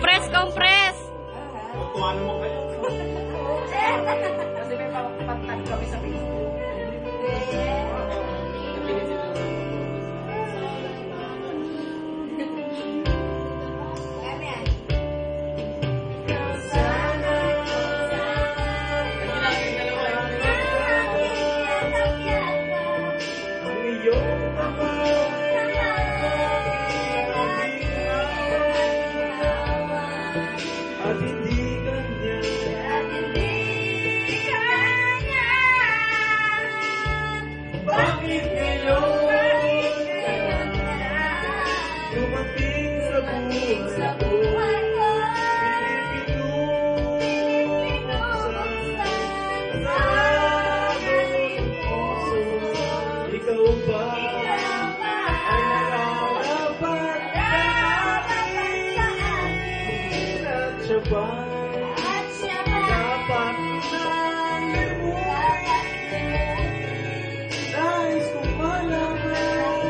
Compress, compress! Tuwan mo kayo. Kasi may patag kami sa Facebook. At hindi kanya bakit ngayon dumating sa buhay ko pinipinuksan sa sarabong puso ikaw ba ay nararapat sa akin at siya ba dapat nais kong malaman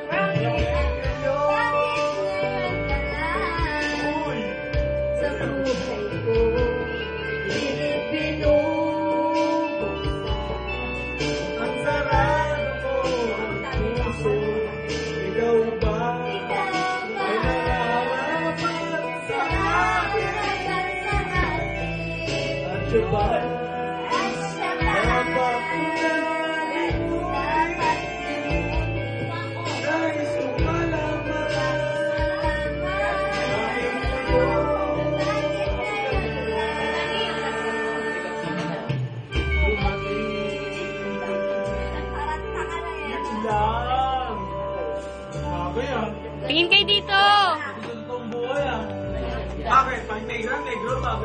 bakit uy Sa buhay ko, ang sarado ko ang puso ikaw ba ay nararapat sa akin at siya ba dapat nais kong malaman bakit lang. Sabi yan. Tingin kayo dito! Gusto buhay ah. Bakit? Pag negro, negro, sabi.